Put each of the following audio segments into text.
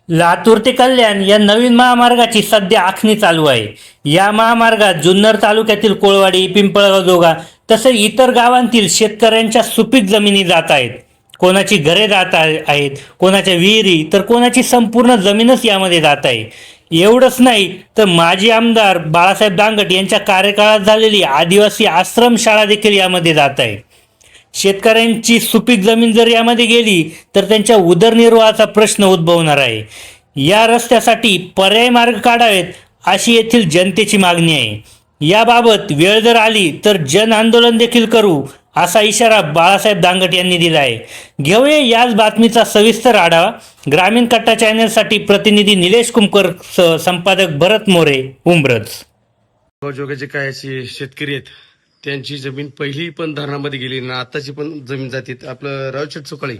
लातूर ते कल्याण या नवीन महामार्गाची सध्या आखणी चालू आहे. या महामार्गात जुन्नर तालुक्यातील कोळवाडी, पिंपळगाव तसेच इतर गावांतील शेतकऱ्यांच्या सुपीक जमिनी जात आहेत. कोणाची घरे जात आहेत, कोणाच्या विहिरी, तर कोणाची संपूर्ण जमीनच यामध्ये जात आहे. एवढंच नाही तर माजी आमदार बाळासाहेब दांगट यांच्या कार्यकाळात झालेली आदिवासी आश्रमशाळा देखील यामध्ये जात आहे. शेतकऱ्यांची सुपीक जमीन जर यामध्ये गेली तर त्यांच्या उदरनिर्वाहाचा प्रश्न उद्भवणार आहे. या रस्त्यासाठी पर्यायी मार्ग काढावेत अशी येथील जनतेची मागणी आहे. याबाबत वेळ जर आली तर जन आंदोलन देखील करू असा इशारा बाळासाहेब दांगट यांनी दिला आहे. घेऊया याच बातमीचा सविस्तर आढावा. ग्रामीण कट्टा चॅनलसाठी प्रतिनिधी निलेश कुमकर, संपादक भरत मोरे, उंब्रज. जोगाचे काय असे शेतकरी आहेत त्यांची जमीन पहिली पण धरणामध्ये गेली ना आताची पण जमीन जाते. आपलं रावशेठ सुकाळी,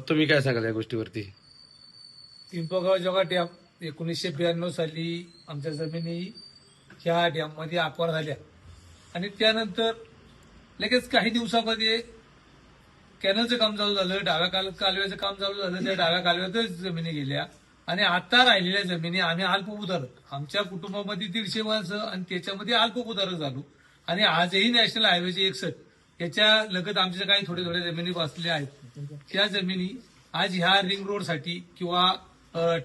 तुम्ही काय सांगाल या गोष्टीवरती? पिंपळगाव जोगा डॅम 1992 साली आमच्या जमिनी ह्या डॅममध्ये आक्वार झाल्या आणि त्यानंतर लगेच काही दिवसामध्ये कॅनलचं काम चालू झालं, डाव्या कालव्याचं काम चालू झालं. त्या डाव्या कालव्यातच जमिनी गेल्या आणि आता राहिलेल्या जमिनी आम्ही अल्पभूधारक, आमच्या कुटुंबामध्ये 150 माणसं आणि त्याच्यामध्ये अल्पभूधारक झालो आणि आजही नॅशनल हायवेचे 61 याच्या लगत आमच्या काही थोड्या जमिनी बसलेल्या आहेत. त्या जमिनी आज ह्या रिंग रोडसाठी किंवा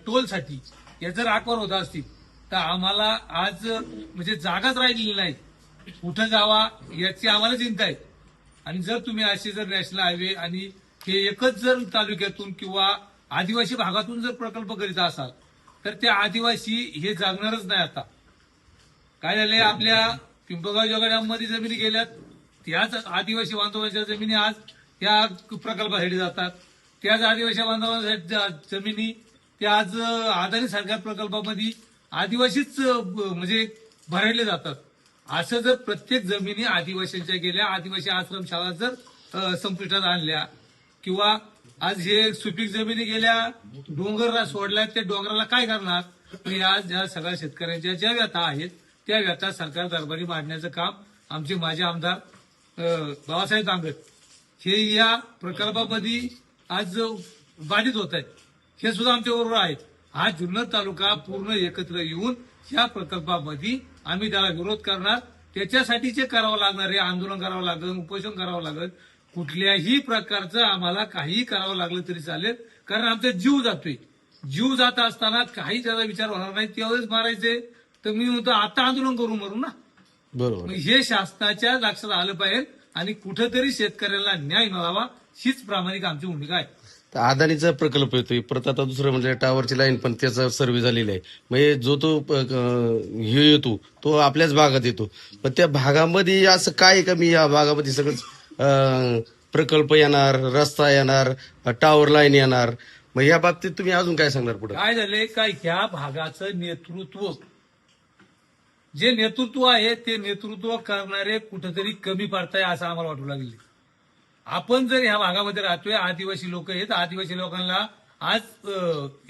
टोलसाठी या जर आक्वार होत असतील तर आम्हाला आज म्हणजे जागाच राहिलेली नाही, कुठं जावा याची आम्हाला चिंता आहे. आणि जर तुम्ही असे जर नॅशनल हायवे आणि हे एकच जर तालुक्यातून किंवा आदिवासी भागातून जर प्रकल्प करीत असाल तर ते आदिवासी हे जागणारच नाही. आता काय झालंय, आपल्या पिंपळगाव जोगा डॅममध्ये जमिनी गेल्यात, त्याच आदिवासी बांधवांच्या जमिनी आज या प्रकल्पासाठी जातात. त्याच आदिवासी बांधवांच्या जमिनी त्या आज अदानी सारख्या प्रकल्पामध्ये आदिवासीच म्हणजे भरडले जातात. असं जर प्रत्येक जमिनी आदिवासींच्या गेल्या, आदिवासी आश्रमशाळा जर संपुष्टात आणल्या किंवा आज हे सुपीक जमिनी गेल्या, डोंगर सोडल्या, त्या डोंगराला काय करणार? आज ज्या सगळ्या शेतकऱ्यांच्या ज्या व्यथा आहेत त्या व्यथा सरकार दरबारी मांडण्याचं काम आमचे माजी आमदार बाळासाहेब दांगट हे या प्रकल्पामध्ये आज बाधित होत आहेत. हे सुद्धा आमच्याबरोबर आहेत. हा जुन्नर तालुका पूर्ण एकत्र येऊन या प्रकल्पामध्ये आम्ही त्याला विरोध करणार. त्याच्यासाठी जे करावं लागणार आहे, आंदोलन करावं लागेल, उपोषण करावं लागेल, कुठल्याही प्रकारचं आम्हाला काही करावं लागलं तरी चालेल, कारण आमचा जीव जातोय. जीव जात असताना काही त्याचा विचार होणार नाही. त्यावेळेस मारायचे तर मी म्हणतो आता आंदोलन करू मरू ना. बरोबर, हे शासनाच्या लक्षात आलं पाहिजे आणि कुठेतरी शेतकऱ्याला न्याय मिळावा हीच प्रामाणिक आमची भूमिका आहे. तर अदानीचा प्रकल्प येतोय परत, आता दुसरं म्हणजे टावरची लाईन पण त्याचा सर्व्हे झालेला आहे. म्हणजे जो तो हे येतो तो आपल्याच भागात येतो, पण त्या भागामध्ये असं काय कमी, या भागामध्ये सगळं प्रकल्प येणार, रस्ता येणार, टावर लाईन येणार, मग या बाबतीत तुम्ही अजून काय सांगणार पुढे? काय झालंय, काय ह्या भागाचं नेतृत्व, जे नेतृत्व आहे ते नेतृत्व करणारे कुठेतरी कमी पडताय असं आम्हाला वाटू लागले. आपण जर ह्या भागामध्ये राहतोय, आदिवासी लोक आहेत, आदिवासी लोकांना आज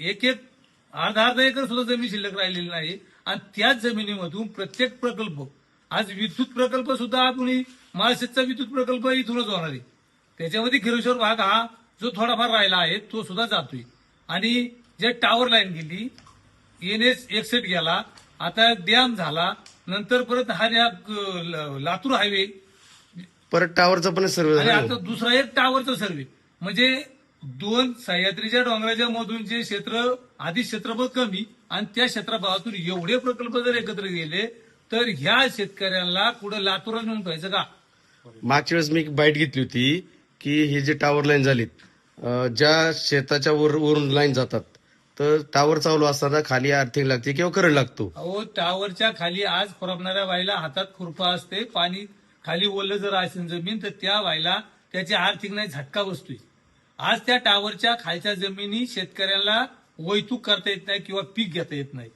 एक अर्धा एकर सुद्धा जमीन शिल्लक राहिलेली नाही आणि त्याच जमिनीमधून प्रत्येक प्रकल्प, आज विद्युत प्रकल्प सुद्धा आपण महाराष्ट्राचा विद्युत प्रकल्प इथूनच होणार आहे. त्याच्यामध्ये गिरेश्वर भाग हा जो थोडाफार राहिला आहे तो सुद्धा जातोय आणि जे टावर लाईन गेली, NH 61 गेला, आता डॅम झाला, नंतर परत हा लातूर हायवे, परत टावरचा पण सर्व्हे आणि झाला. आता दुसरा एक टावरचा सर्व्हे. म्हणजे दोन सह्याद्रीच्या डोंगराच्या मधून जे क्षेत्र, आधी क्षेत्रफळ कमी आणि त्या क्षेत्रफळातून एवढे प्रकल्प जर एकत्र गेले तर ह्या शेतकऱ्यांना कुठं लातूरात नेऊन पाहिजे का? मागच्या वेळेस मी एक बाईट घेतली होती की हे जे टावर लाईन झालीत, ज्या शेताच्या वरून लाईन जातात तर टावर चालू असताना खाली अर्थिंग लागते किंवा करंट लागतो. अहो, टावरच्या खाली आज खुरपणाऱ्या बाईला हातात खुरपा असते, पाणी खाली ओलं जर असेल जमीन तर त्या बाईला त्याची आर्थिक नाही झटका बसतोय. आज त्या टावरच्या खालच्या जमिनी शेतकऱ्याला वैतूक करता येत नाही किंवा पीक घेता येत नाही.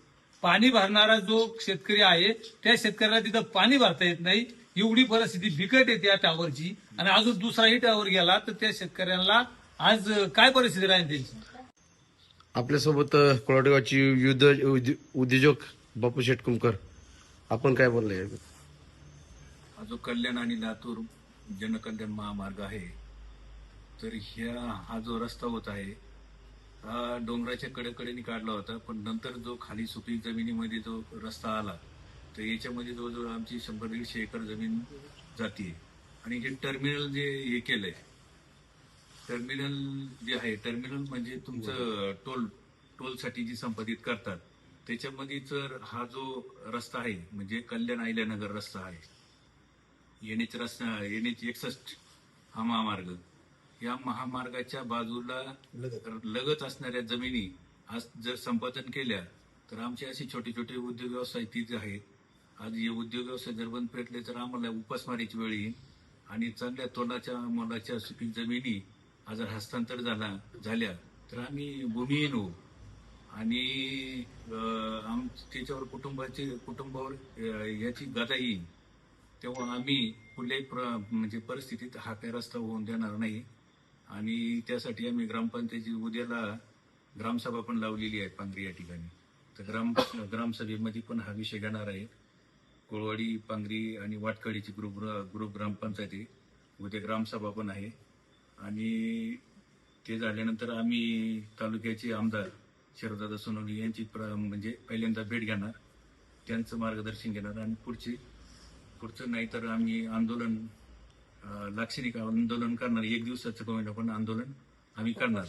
पाणी भरणारा जो शेतकरी आहे त्या शेतकऱ्याला तिथं पाणी भरता येत नाही. एवढी परिस्थिती बिकट आहे त्या टावरची आणि अजून दुसराही टावर गेला तर त्या शेतकऱ्यांना आज काय परिस्थिती राहील त्यांची? आपल्यासोबत कोळाडेगावची युद्ध उद्योजक बापू शेटकुमकर, आपण काय बोललाय? हा जो कल्याण आणि लातूर जनकल्याण महामार्ग आहे, तर हा जो रस्ता होत आहे हा डोंगराच्या कडेकडेने काढला होता, पण नंतर जो खाली सुपीक जमिनीमध्ये जो रस्ता आला तर याच्यामध्ये जवळजवळ आमची 100-150 एकर जमीन जातीये. आणि हे टर्मिनल जे हे केलंय, टर्मिनल जे आहे, टर्मिनल म्हणजे तुमचं टोलसाठी जी संपादित करतात त्याच्यामध्ये जर हा जो रस्ता आहे म्हणजे कल्याण अहिल्यानगर रस्ता आहे, NH रस्ता, NH 61 हा महामार्ग, या महामार्गाच्या बाजूला लगत असणाऱ्या जमिनी आज जर संपादन केल्या तर आमचे असे छोटे छोटे उद्योग व्यवसाय ती जे आहेत, आज हे उद्योग व्यवसाय जर बंद पेटले तर आम्हाला उपासमारीची वेळ येईल. आणि चांगल्या तोंडाच्या मोलाच्या सुपीक जमिनी आज जर हस्तांतर झाल्या तर आम्ही भूमिहीन होऊ. आणि त्याच्यावर कुटुंबावर याची गदा येईल. तेव्हा आम्ही कुठल्याही म्हणजे परिस्थितीत हा काही रस्ता होऊन देणार नाही. आणि त्यासाठी आम्ही ग्रामपंचायती उद्याला ग्रामसभा पण लावलेली आहे पांगरी या ठिकाणी. तर ग्रामसभेमध्ये पण हा विषय घेणार आहे. कोळवाडी, पांगरी आणि वाटखडीची ग्रुप ग्रामपंचायती उद्या ग्रामसभा पण आहे. आणि ते झाल्यानंतर आम्ही तालुक्याचे आमदार शरददादा सोनवणे यांची म्हणजे पहिल्यांदा भेट घेणार, त्यांचं मार्गदर्शन घेणार. आणि पुढचं नाही तर आम्ही आंदोलन, लाक्षणिक आंदोलन करणार. 1 दिवसाचं कमी पण आंदोलन आम्ही करणार,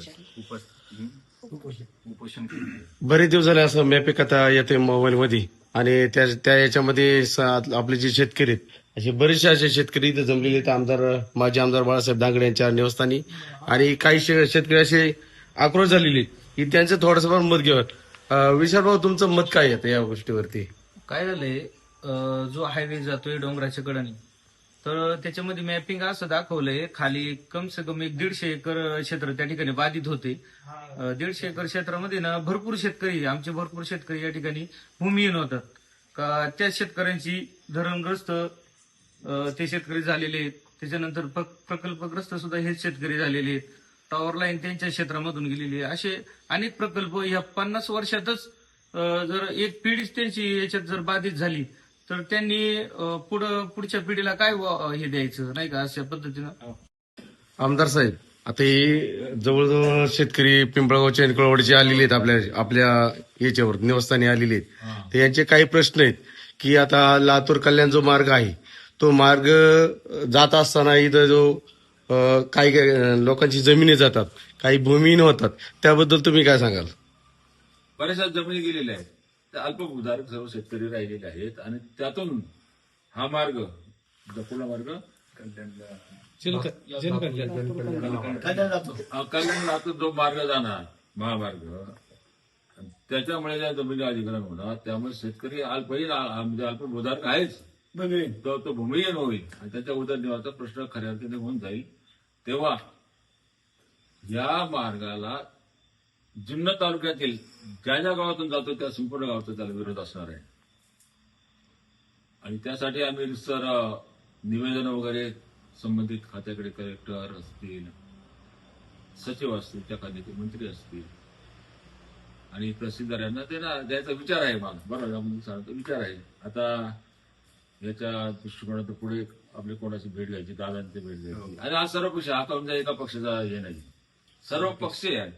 उपोषण करणार. बरेच दिवस झाले असं मॅपिंग आता येते मोबाईलमध्ये, आणि त्या याच्यामध्ये आपले जे शेतकरी आहेत, असे बरेचसे असे शेतकरी इथे जमलेले आहेत माजी आमदार बाळासाहेब दांगडे यांच्या निवासस्थानी. आणि काही शेतकरी असे आक्रोश झालेले आहेत की त्यांचं थोडंसं पण मत घेऊन. विशाल भाऊ, तुमचं मत काय येतं या गोष्टीवरती? काय झालंय, जो हायवे जातोय डोंगराच्या कडाने, तर त्याच्यामध्ये मॅपिंग असं दाखवलंय खाली कम से कम 150 एकर क्षेत्र त्या ठिकाणी बाधित होते. 150 एकर क्षेत्रामध्ये ना भरपूर शेतकरी या ठिकाणी भूमिहीन होतात. का त्या शेतकऱ्यांची धरणग्रस्त ते शेतकरी झालेले आहेत. त्याच्यानंतर प्रकल्पग्रस्त सुद्धा हेच शेतकरी झालेले आहेत. टॉवर लाईन त्यांच्या क्षेत्रामधून गेलेली आहे. असे अनेक प्रकल्प ह्या 50 वर्षातच जर एक पिढीच त्यांची याच्यात जर बाधित झाली तर त्यांनी पुढच्या पिढीला काय हे द्यायचं, नाही का, अशा पद्धतीनं. आमदार साहेब, आता हे जवळजवळ शेतकरी पिंपळगावचे आणि कोळवाडीचे आलेले आहेत, आपल्या याच्यावर निवासस्थानी आलेले आहेत. तर यांचे काही प्रश्न आहेत की आता लातूर कल्याण जो मार्ग आहे, तो मार्ग जात असताना इथं जो काही लोकांची जमिनी जातात, काही भूमिहीन होतात, त्याबद्दल तुम्ही काय सांगाल? बऱ्याचशा जमिनी गेलेल्या आहेत, त्या अल्पभूधारक सर्व शेतकरी राहिलेले आहेत. आणि त्यातून हा मार्ग, पुढला मार्ग कल्याण लातूर जो मार्ग जाणार महामार्ग, त्याच्यामुळे ज्या जमिनी अधिग्रहण होणार, त्यामुळे शेतकरी म्हणजे अल्पभूधारक आहेच, तो भूमिहीन होईल आणि त्याच्या उदरनिर्वाहाचा प्रश्न खऱ्या अर्थाने होऊन जाईल. तेव्हा या मार्गाला जुन्नर तालुक्यातील ज्या गावातून जातो त्या संपूर्ण गावाचा त्याला विरोध असणार आहे. आणि त्यासाठी आम्ही निवेदन वगैरे संबंधित खात्याकडे, कलेक्टर असतील, सचिव असतील, त्या खात्याचे मंत्री असतील आणि तहसीलदार यांना द्यायचा विचार आहे. मला बरोबर सांगतो विचार आहे. आता याच्या दृष्टिकोनात पुढे आपली कोणाची भेट घ्यायची, दादांची भेट घ्यायची. आणि हा सर्व पक्ष, हा म्हणजे एका पक्षाचा हे नाही, सर्व पक्ष आहे.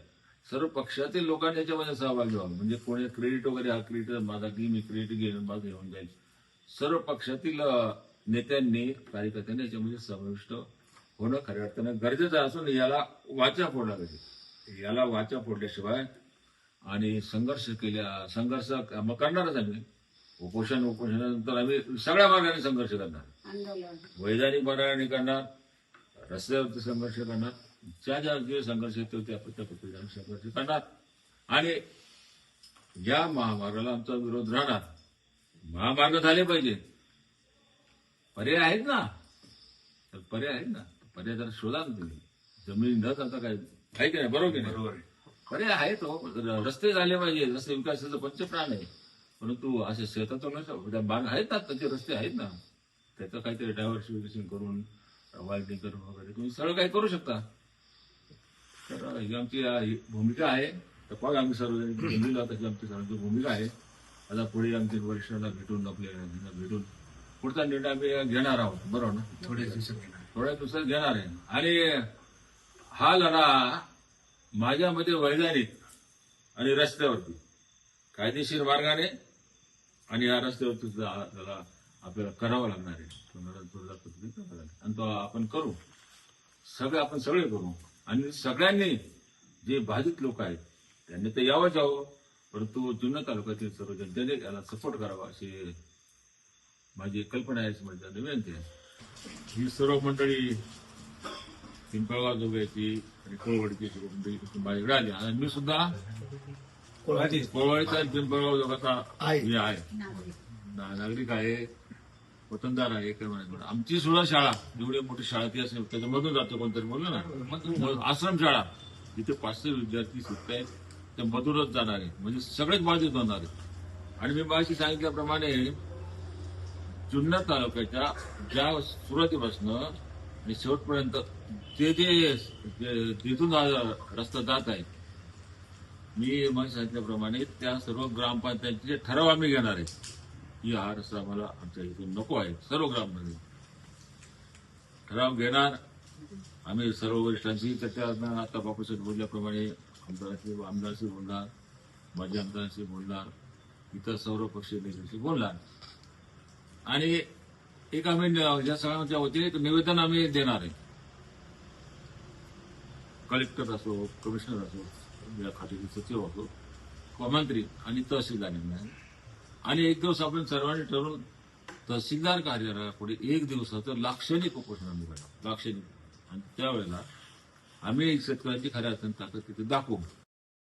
सर्व पक्षातील लोकांनी याच्यामध्ये सहभागी व्हावं. म्हणजे कोणी क्रेडिट वगैरे, हा क्रेडिट माझा की मी क्रेडिट घेऊन माझं घेऊन जाईल. सर्व पक्षातील नेत्यांनी, कार्यकर्त्यांनी याच्यामध्ये समाविष्ट होणं खऱ्या अर्थानं गरजेचं असून याला वाचा फोडला पाहिजे. याला वाचा फोडल्याशिवाय आणि संघर्ष मग करणारच आम्ही. उपोषणानंतर आम्ही सगळ्या मार्गाने संघर्ष करणार, वैधानिक मार्गाने करणार, रस्त्यावरती संघर्ष करणार, जे संघर्ष येतो त्या पद्धतीने संघर्ष करणार. आणि या महामार्गाला आमचा विरोध राहणार. महामार्ग झाले पाहिजे, पर्याय आहेत ना, तर पर्याय जरा शोधा ना तुम्ही. जमीन न जाता काय आहे की नाही, बरोबर की नाही? पर्याय आहेत हो. रस्ते झाले पाहिजे, रस्ते विकासाचं पंचप्राण आहे. परंतु असे शेतातून मार्ग आहेत ना, त्याचे रस्ते आहेत ना, त्याचं काहीतरी डायव्हर्सिफिकेशन करून, वायडिंग करून वगैरे तुम्ही सगळं काही करू शकता. तर ही आमची भूमिका आहे. तर मग आम्ही सर्वजण तशी आमची सर्वांची भूमिका आहे. आता पुढे आमच्या वरिष्ठांना भेटून, आपल्या भेटून पुढचा निर्णय आम्ही घेणार आहोत. बरोबर ना? थोड्या दिवसात घेणार आहे. आणि हा लढा माझ्या मते वैधानिक आणि रस्त्यावरती कायदेशीर मार्गाने आणि या रस्त्यावरती सुद्धा त्याला आपल्याला करावं लागणार आहे. तो जोरदार पद्धतीने करावा लागेल आणि तो आपण करू, आपण सगळे करू. आणि सगळ्यांनी जे बाधित लोक आहेत त्यांनी तर यावं, परंतु जुन्नर तालुक्यातील सर्व जनतेने त्याला सपोर्ट करावा अशी माझी कल्पना आहे, माझी विनंती आहे. ही सर्व मंडळी पिंपळगाव जोगाची आणि कोळवाडीची सर्व मंडळी माझ्याकडे आली आणि मी सुद्धा कोळवाडीचा आणि पिंपळगाव जोगाचा हे आहे, नागरिक आहे, वतनदार आहे. काय म्हणायचं, आमची सुद्धा शाळा एवढी मोठी शाळा ती असेल त्याच्यामधून जातो कोणतरी बोललं ना, आश्रम शाळा जिथे 500 विद्यार्थी शिकत आहेत त्या मधूनच जाणार आहे, म्हणजे सगळेच बाधित होणार आहे. आणि मी माझी सांगितल्याप्रमाणे जुन्नर तालुक्याच्या ज्या सुरुवातीपासून आणि शेवटपर्यंत जे तिथून रस्ता जात आहे, मी माझ्या सांगितल्याप्रमाणे त्या सर्व ग्रामपंचायतीचे ठराव आम्ही घेणार आहे की हा रस्ता आम्हाला आमच्या इथून नको आहे. सर्व ग्राममध्ये ठराव घेणार आम्ही. सर्व वरिष्ठांशी चर्चा करणार. आता बापूसाहेब बोलल्याप्रमाणे आमदारांशी बोलणार, माजी आमदारांशी बोलणार, इतर सर्व पक्षीय नेत्यांशी बोलणार आणि एक आम्ही या सगळ्यांच्या वतीने एक निवेदन आम्ही देणार आहे. कलेक्टर असो, कमिशनर असो, या खात्याचे सचिव असो, मंत्री आणि तहसीलदारांना. आणि एक दिवस आपण सर्वांनी ठरवून तहसीलदार कार्यालयापुढे एक दिवसाचं लाक्षणिक उपोषण आम्ही करणार, लाक्षणिक. आणि त्यावेळेला आम्ही शेतकऱ्यांची खऱ्या अर्थाने ताकद तिथे दाखवू.